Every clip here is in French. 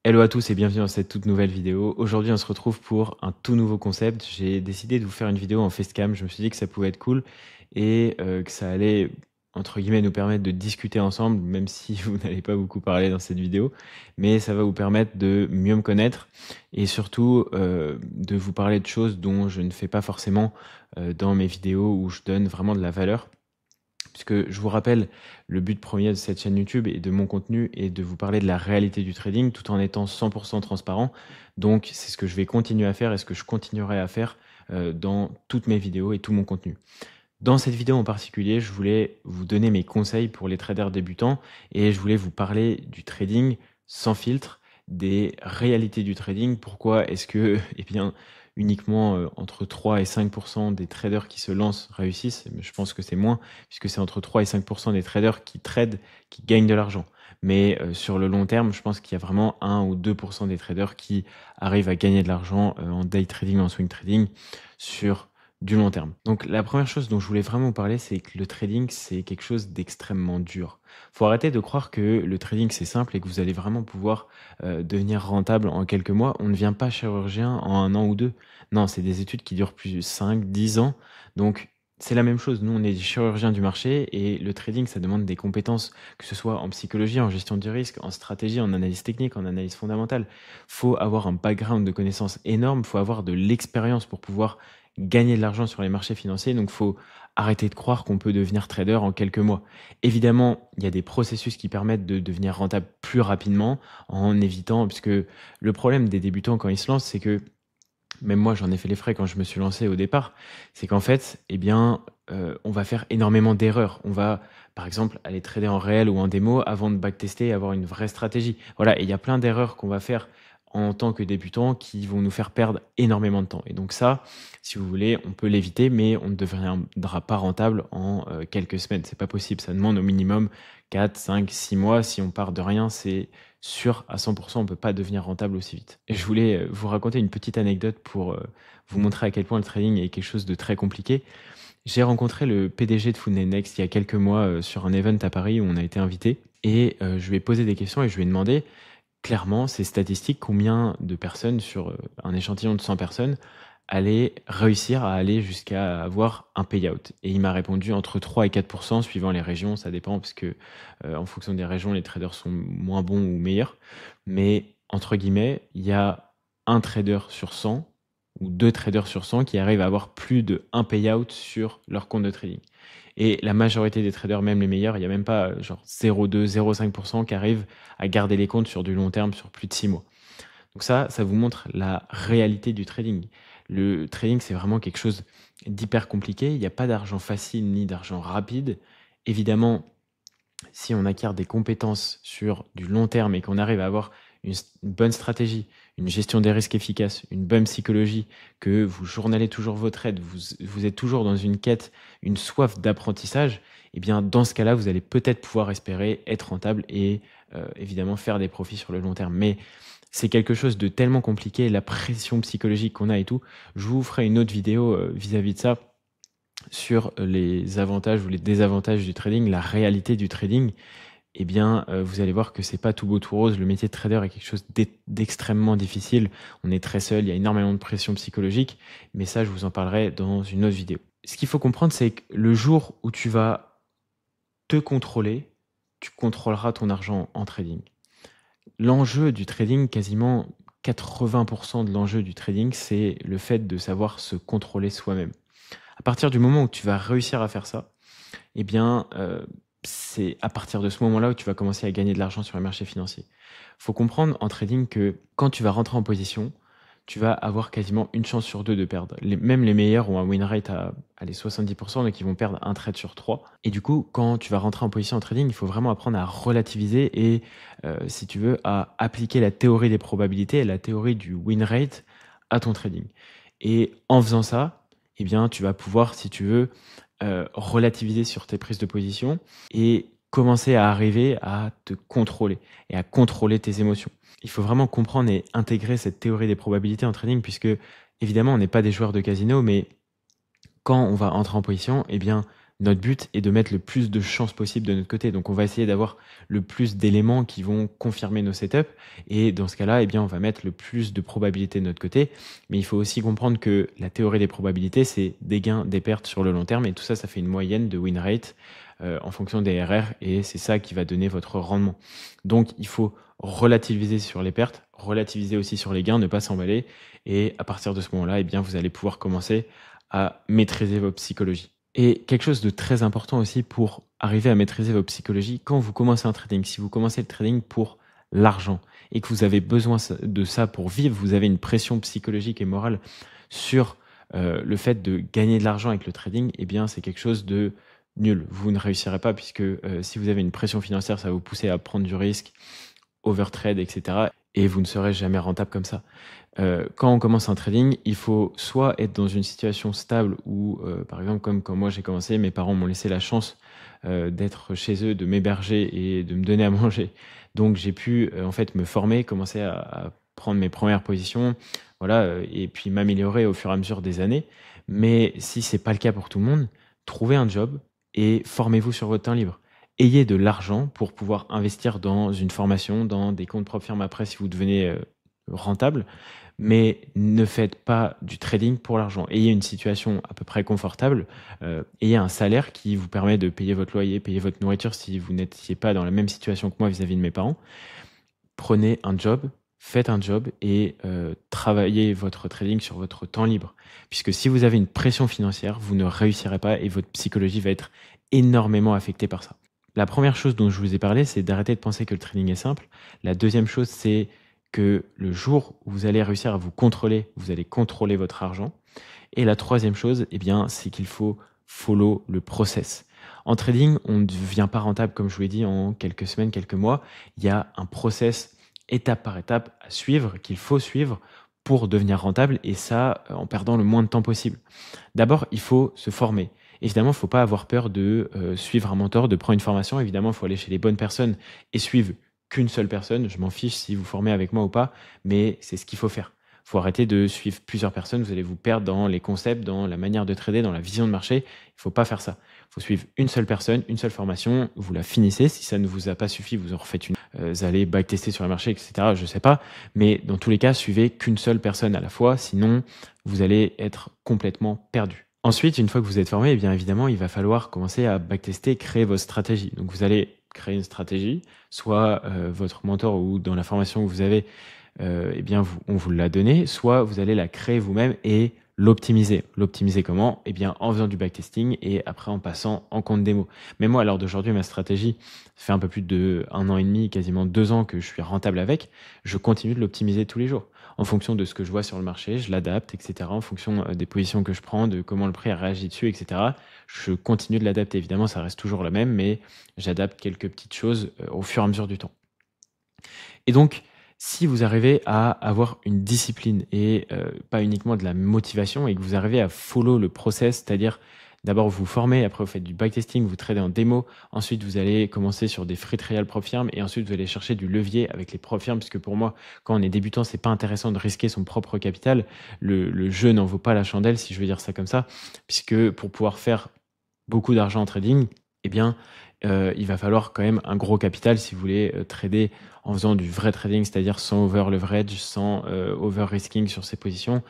Hello à tous et bienvenue dans cette toute nouvelle vidéo. Aujourd'hui, on se retrouve pour un tout nouveau concept. J'ai décidé de vous faire une vidéo en facecam. Je me suis dit que ça pouvait être cool et que ça allait, entre guillemets, nous permettre de discuter ensemble, même si vous n'allez pas beaucoup parler dans cette vidéo. Mais ça va vous permettre de mieux me connaître et surtout de vous parler de choses dont je ne fais pas forcément dans mes vidéos où je donne vraiment de la valeur. Puisque je vous rappelle, le but premier de cette chaîne YouTube et de mon contenu est de vous parler de la réalité du trading tout en étant 100% transparent. Donc c'est ce que je vais continuer à faire et ce que je continuerai à faire dans toutes mes vidéos et tout mon contenu. Dans cette vidéo en particulier, je voulais vous donner mes conseils pour les traders débutants et je voulais vous parler du trading sans filtre, des réalités du trading. Pourquoi est-ce que, eh bien, uniquement entre 3 et 5% des traders qui se lancent réussissent? Je pense que c'est moins, puisque c'est entre 3 et 5% des traders qui tradent, qui gagnent de l'argent. Mais sur le long terme, je pense qu'il y a vraiment 1 ou 2% des traders qui arrivent à gagner de l'argent en day trading, en swing trading, sur du long terme. Donc la première chose dont je voulais vraiment vous parler, c'est que le trading, c'est quelque chose d'extrêmement dur. Faut arrêter de croire que le trading, c'est simple et que vous allez vraiment pouvoir devenir rentable en quelques mois. On ne devient pas chirurgien en 1 an ou 2. Non, c'est des études qui durent plus de 5, 10 ans. Donc c'est la même chose. Nous, on est des chirurgiens du marché et le trading, ça demande des compétences, que ce soit en psychologie, en gestion du risque, en stratégie, en analyse technique, en analyse fondamentale. Faut avoir un background de connaissances énorme, faut avoir de l'expérience pour pouvoir gagner de l'argent sur les marchés financiers. Donc, faut arrêter de croire qu'on peut devenir trader en quelques mois. Évidemment, il y a des processus qui permettent de devenir rentable plus rapidement en évitant, puisque le problème des débutants quand ils se lancent, c'est que même moi, j'en ai fait les frais quand je me suis lancé au départ, c'est qu'en fait, eh bien, on va faire énormément d'erreurs. On va, par exemple, aller trader en réel ou en démo avant de backtester et avoir une vraie stratégie. Voilà, et il y a plein d'erreurs qu'on va faire en tant que débutant qui vont nous faire perdre énormément de temps. Et donc ça, si vous voulez, on peut l'éviter, mais on ne deviendra pas rentable en quelques semaines. C'est pas possible. Ça demande au minimum 4, 5, 6 mois. Si on part de rien, c'est sûr à 100%, on peut pas devenir rentable aussi vite. Et je voulais vous raconter une petite anecdote pour vous montrer à quel point le trading est quelque chose de très compliqué. J'ai rencontré le PDG de Food Next il y a quelques mois sur un event à Paris où on a été invité et je lui ai posé des questions et je lui ai demandé clairement ces statistiques, combien de personnes sur un échantillon de 100 personnes allaient réussir à aller jusqu'à avoir un payout. Et il m'a répondu entre 3 et 4% suivant les régions, ça dépend parce que en fonction des régions, les traders sont moins bons ou meilleurs. Mais entre guillemets, il y a un trader sur 100 ou 2 traders sur 100 qui arrivent à avoir plus de 1 payout sur leur compte de trading. Et la majorité des traders, même les meilleurs, il n'y a même pas genre 0,2, 0,5% qui arrivent à garder les comptes sur du long terme, sur plus de 6 mois. Donc ça vous montre la réalité du trading. Le trading, c'est vraiment quelque chose d'hyper compliqué. Il n'y a pas d'argent facile ni d'argent rapide. Évidemment, si on acquiert des compétences sur du long terme et qu'on arrive à avoir une bonne stratégie, une gestion des risques efficace, une bonne psychologie, que vous journalez toujours vos trades, vous êtes toujours dans une quête, une soif d'apprentissage, eh bien dans ce cas-là, vous allez peut-être pouvoir espérer être rentable et évidemment faire des profits sur le long terme. Mais c'est quelque chose de tellement compliqué, la pression psychologique qu'on a et tout. Je vous ferai une autre vidéo vis-à-vis de ça sur les avantages ou les désavantages du trading, la réalité du trading. Eh bien, vous allez voir que c'est pas tout beau tout rose. Le métier de trader est quelque chose d'extrêmement difficile. On est très seul, il y a énormément de pression psychologique, mais ça, je vous en parlerai dans une autre vidéo. Ce qu'il faut comprendre, c'est que le jour où tu vas te contrôler, tu contrôleras ton argent en trading. L'enjeu du trading, quasiment 80% de l'enjeu du trading, c'est le fait de savoir se contrôler soi-même. À partir du moment où tu vas réussir à faire ça, eh bien, c'est à partir de ce moment-là où tu vas commencer à gagner de l'argent sur les marchés financiers. Il faut comprendre en trading que quand tu vas rentrer en position, tu vas avoir quasiment une chance sur 2 de perdre. Même les meilleurs ont un win rate à 70%, donc ils vont perdre un trade sur 3. Et du coup, quand tu vas rentrer en position en trading, il faut vraiment apprendre à relativiser et, si tu veux, à appliquer la théorie des probabilités et la théorie du win rate à ton trading. Et en faisant ça, eh bien, tu vas pouvoir, si tu veux, relativiser sur tes prises de position et commencer à arriver à te contrôler et à contrôler tes émotions. Il faut vraiment comprendre et intégrer cette théorie des probabilités en trading puisque, évidemment, on n'est pas des joueurs de casino, mais quand on va entrer en position, eh bien, notre but est de mettre le plus de chances possible de notre côté. Donc, on va essayer d'avoir le plus d'éléments qui vont confirmer nos setups. Et dans ce cas-là, eh bien, on va mettre le plus de probabilités de notre côté. Mais il faut aussi comprendre que la théorie des probabilités, c'est des gains, des pertes sur le long terme. Et tout ça, ça fait une moyenne de win rate en fonction des RR. Et c'est ça qui va donner votre rendement. Donc, il faut relativiser sur les pertes, relativiser aussi sur les gains, ne pas s'emballer. Et à partir de ce moment-là, eh bien, vous allez pouvoir commencer à maîtriser votre psychologie. Et quelque chose de très important aussi pour arriver à maîtriser votre psychologie, quand vous commencez un trading, si vous commencez le trading pour l'argent et que vous avez besoin de ça pour vivre, vous avez une pression psychologique et morale sur le fait de gagner de l'argent avec le trading, eh bien c'est quelque chose de nul. Vous ne réussirez pas puisque si vous avez une pression financière, ça va vous pousser à prendre du risque, overtrade, etc. Et vous ne serez jamais rentable comme ça. Quand on commence un trading, il faut soit être dans une situation stable où, par exemple, comme quand moi j'ai commencé, mes parents m'ont laissé la chance d'être chez eux, de m'héberger et de me donner à manger. Donc j'ai pu en fait me former, commencer à prendre mes premières positions, voilà, et puis m'améliorer au fur et à mesure des années. Mais si c'est pas le cas pour tout le monde, trouvez un job et formez-vous sur votre temps libre. Ayez de l'argent pour pouvoir investir dans une formation, dans des comptes propres firmes après si vous devenez rentable, mais ne faites pas du trading pour l'argent. Ayez une situation à peu près confortable, ayez un salaire qui vous permet de payer votre loyer, payer votre nourriture si vous n'étiez pas dans la même situation que moi vis-à-vis de mes parents. Prenez un job, faites un job et travaillez votre trading sur votre temps libre. Puisque si vous avez une pression financière, vous ne réussirez pas et votre psychologie va être énormément affectée par ça. La première chose dont je vous ai parlé, c'est d'arrêter de penser que le trading est simple. La deuxième chose, c'est que le jour où vous allez réussir à vous contrôler, vous allez contrôler votre argent. Et la troisième chose, eh bien, c'est qu'il faut follow le process. En trading, on ne devient pas rentable, comme je vous l'ai dit, en quelques semaines, quelques mois. Il y a un process étape par étape à suivre, qu'il faut suivre pour devenir rentable, et ça, en perdant le moins de temps possible. D'abord, il faut se former. Évidemment, il ne faut pas avoir peur de suivre un mentor, de prendre une formation. Évidemment, il faut aller chez les bonnes personnes et suivre qu'une seule personne. Je m'en fiche si vous formez avec moi ou pas, mais c'est ce qu'il faut faire. Il faut arrêter de suivre plusieurs personnes. Vous allez vous perdre dans les concepts, dans la manière de trader, dans la vision de marché. Il ne faut pas faire ça. Il faut suivre une seule personne, une seule formation. Vous la finissez. Si ça ne vous a pas suffi, vous en refaites une. Vous allez backtester sur le marché, etc. Je ne sais pas. Mais dans tous les cas, suivez qu'une seule personne à la fois. Sinon, vous allez être complètement perdu. Ensuite, une fois que vous êtes formé, eh bien évidemment, il va falloir commencer à backtester, créer votre stratégie. Donc, vous allez créer une stratégie, soit votre mentor ou dans la formation que vous avez, eh bien, on vous l'a donné, soit vous allez la créer vous-même et l'optimiser. L'optimiser comment? Eh bien, en faisant du backtesting et après en passant en compte démo. Mais moi, à l'heure d'aujourd'hui, ma stratégie, ça fait un peu plus de 1 an et demi, quasiment 2 ans que je suis rentable avec. Je continue de l'optimiser tous les jours. En fonction de ce que je vois sur le marché, je l'adapte, etc. En fonction des positions que je prends, de comment le prix a réagi dessus, etc. Je continue de l'adapter. Évidemment, ça reste toujours la même, mais j'adapte quelques petites choses au fur et à mesure du temps. Et donc, si vous arrivez à avoir une discipline et pas uniquement de la motivation et que vous arrivez à follow le process, c'est-à-dire d'abord vous formez, après vous faites du backtesting, vous tradez en démo, ensuite vous allez commencer sur des free trial prop firm et ensuite vous allez chercher du levier avec les prop firm, puisque pour moi, quand on est débutant, c'est pas intéressant de risquer son propre capital. Le jeu n'en vaut pas la chandelle, si je veux dire ça comme ça, puisque pour pouvoir faire beaucoup d'argent en trading, eh bien, il va falloir quand même un gros capital si vous voulez trader en faisant du vrai trading, c'est-à-dire sans over leverage, sans over risking sur ses positions.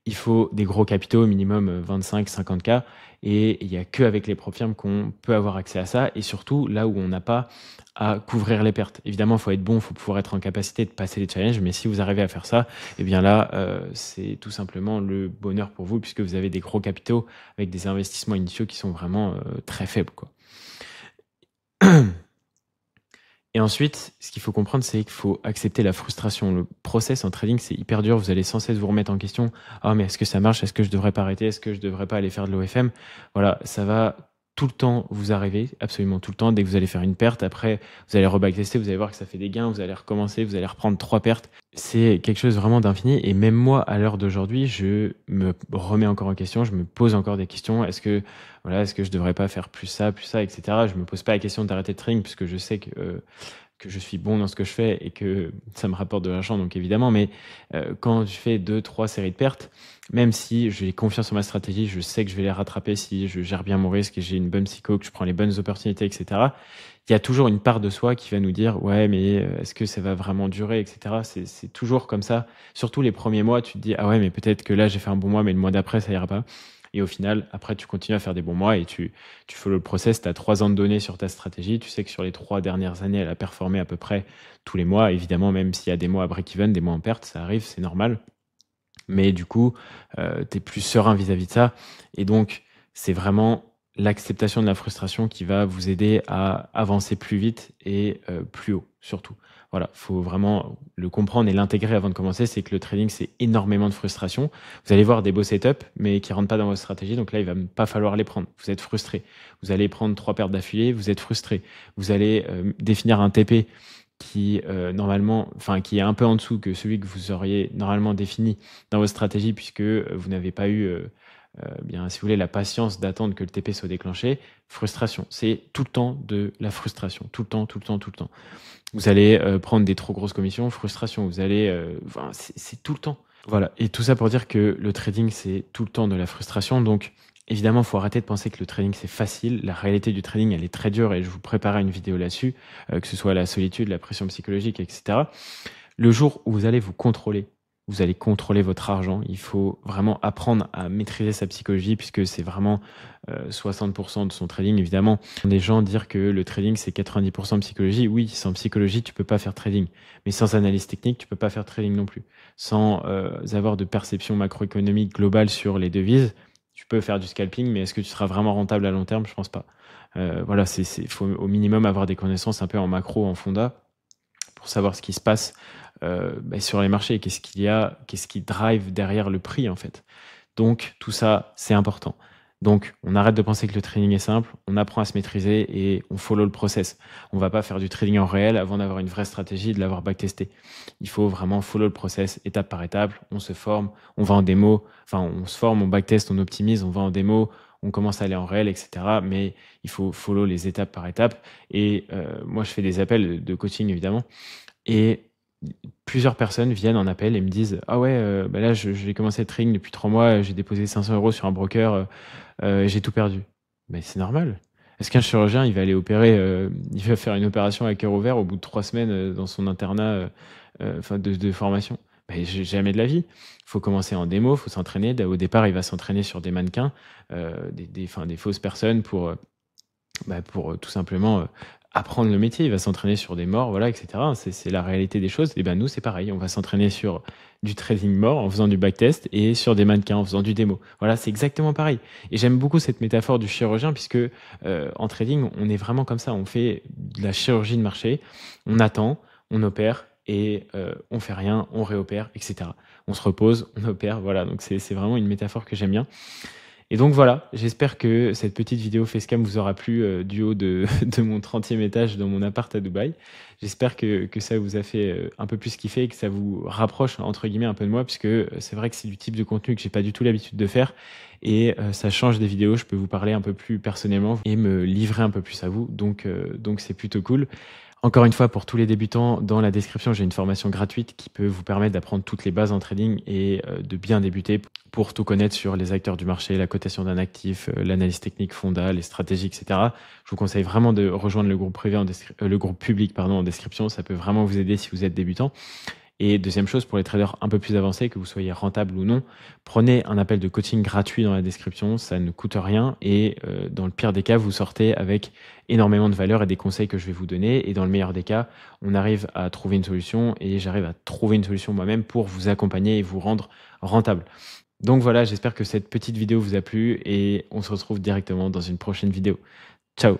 Il faut des gros capitaux, minimum 25-50K, et il n'y a qu'avec les prop firmes qu'on peut avoir accès à ça, et surtout là où on n'a pas à couvrir les pertes. Évidemment, il faut être bon, il faut pouvoir être en capacité de passer les challenges, mais si vous arrivez à faire ça, eh bien là, c'est tout simplement le bonheur pour vous, puisque vous avez des gros capitaux avec des investissements initiaux qui sont vraiment très faibles, quoi. Et ensuite, ce qu'il faut comprendre, c'est qu'il faut accepter la frustration. Le process en trading, c'est hyper dur. Vous allez sans cesse vous remettre en question. Ah, mais est-ce que ça marche? Est-ce que je devrais pas arrêter? Est-ce que je devrais pas aller faire de l'OFM? Voilà, ça va tout le temps vous arriver, absolument tout le temps. Dès que vous allez faire une perte, après, vous allez rebacktester, vous allez voir que ça fait des gains, vous allez recommencer, vous allez reprendre 3 pertes. C'est quelque chose vraiment d'infini. Et même moi, à l'heure d'aujourd'hui, je me remets encore en question, je me pose encore des questions. Est-ce que je devrais pas faire plus ça, etc. Je me pose pas la question d'arrêter de trading puisque je sais que que je suis bon dans ce que je fais et que ça me rapporte de l'argent, donc évidemment, mais quand je fais 2-3 séries de pertes, même si j'ai confiance en ma stratégie, je sais que je vais les rattraper si je gère bien mon risque et j'ai une bonne psycho, que je prends les bonnes opportunités, etc. Il y a toujours une part de soi qui va nous dire ouais, mais est-ce que ça va vraiment durer, etc. C'est toujours comme ça. Surtout les premiers mois, tu te dis ah ouais, mais peut-être que là j'ai fait un bon mois, mais le mois d'après ça ira pas. Et au final, après, tu continues à faire des bons mois et tu follow le process. Tu as 3 ans de données sur ta stratégie. Tu sais que sur les 3 dernières années, elle a performé à peu près tous les mois. Évidemment, même s'il y a des mois à break-even, des mois en perte, ça arrive, c'est normal. Mais du coup, tu es plus serein vis-à-vis de ça. Et donc, c'est vraiment l'acceptation de la frustration qui va vous aider à avancer plus vite et plus haut, surtout. Voilà, faut vraiment le comprendre et l'intégrer avant de commencer. C'est que le trading, c'est énormément de frustration. Vous allez voir des beaux setups, mais qui rentrent pas dans votre stratégie. Donc là, il va pas falloir les prendre. Vous êtes frustré. Vous allez prendre 3 pertes d'affilée. Vous êtes frustré. Vous allez définir un TP qui normalement, enfin qui est un peu en dessous que celui que vous auriez normalement défini dans votre stratégie, puisque vous n'avez pas eu bien, si vous voulez, la patience d'attendre que le TP soit déclenché. Frustration, c'est tout le temps de la frustration, tout le temps, tout le temps, tout le temps. Vous allez prendre des trop grosses commissions, frustration. Vous allez, enfin, c'est tout le temps. Voilà. Et tout ça pour dire que le trading, c'est tout le temps de la frustration. Donc, évidemment, il faut arrêter de penser que le trading, c'est facile. La réalité du trading, elle est très dure et je vous préparais une vidéo là-dessus, que ce soit la solitude, la pression psychologique, etc. Le jour où vous allez vous contrôler, vous allez contrôler votre argent. Il faut vraiment apprendre à maîtriser sa psychologie puisque c'est vraiment 60% de son trading, évidemment. Des gens dire que le trading, c'est 90% de psychologie. Oui, sans psychologie, tu peux pas faire trading. Mais sans analyse technique, tu peux pas faire trading non plus. Sans avoir de perception macroéconomique globale sur les devises, tu peux faire du scalping, mais est-ce que tu seras vraiment rentable à long terme? Je pense pas. Voilà, faut au minimum avoir des connaissances un peu en macro, en fonda, pour savoir ce qui se passe sur les marchés, qu'est-ce qui drive derrière le prix en fait. Donc tout ça, c'est important. Donc on arrête de penser que le trading est simple, on apprend à se maîtriser et on follow le process. On va pas faire du trading en réel avant d'avoir une vraie stratégie, de l'avoir backtesté. Il faut vraiment follow le process étape par étape, on se forme, on va en démo, enfin on se forme, on backteste, on optimise, on va en démo, on commence à aller en réel, etc. Mais il faut follow les étapes par étape. Et moi je fais des appels de coaching évidemment. Et plusieurs personnes viennent en appel et me disent ah ouais là j'ai commencé le trading depuis 3 mois, j'ai déposé 500 € sur un broker, j'ai tout perdu. Mais c'est normal. Est-ce qu'un chirurgien il va aller opérer, il va faire une opération à cœur ouvert au bout de 3 semaines dans son internat enfin de formation? Mais jamais de la vie. Il faut commencer en démo, il faut s'entraîner. Au départ, il va s'entraîner sur des mannequins, des fausses personnes pour tout simplement apprendre le métier. Il va s'entraîner sur des morts, voilà, etc. C'est la réalité des choses. Et ben nous, c'est pareil. On va s'entraîner sur du trading mort en faisant du backtest et sur des mannequins en faisant du démo. Voilà, c'est exactement pareil. Et j'aime beaucoup cette métaphore du chirurgien puisque en trading, on est vraiment comme ça. On fait de la chirurgie de marché. On attend, on opère et on fait rien, on réopère, etc. On se repose, on opère. Voilà, donc c'est vraiment une métaphore que j'aime bien. Et donc voilà, j'espère que cette petite vidéo facecam vous aura plu du haut de mon 30e étage dans mon appart à Dubaï. J'espère que ça vous a fait un peu plus kiffer et que ça vous rapproche entre guillemets un peu de moi, puisque c'est vrai que c'est du type de contenu que j'ai pas du tout l'habitude de faire et ça change des vidéos. Je peux vous parler un peu plus personnellement et me livrer un peu plus à vous, donc c'est plutôt cool. Encore une fois, pour tous les débutants, dans la description, j'ai une formation gratuite qui peut vous permettre d'apprendre toutes les bases en trading et de bien débuter pour tout connaître sur les acteurs du marché, la cotation d'un actif, l'analyse technique, fonda, les stratégies, etc. Je vous conseille vraiment de rejoindre le groupe privé, le groupe public en description. Ça peut vraiment vous aider si vous êtes débutant. Et deuxième chose, pour les traders un peu plus avancés, que vous soyez rentable ou non, prenez un appel de coaching gratuit dans la description, ça ne coûte rien et dans le pire des cas, vous sortez avec énormément de valeur et des conseils que je vais vous donner et dans le meilleur des cas, on arrive à trouver une solution et j'arrive à trouver une solution moi-même pour vous accompagner et vous rendre rentable. Donc voilà, j'espère que cette petite vidéo vous a plu et on se retrouve directement dans une prochaine vidéo. Ciao!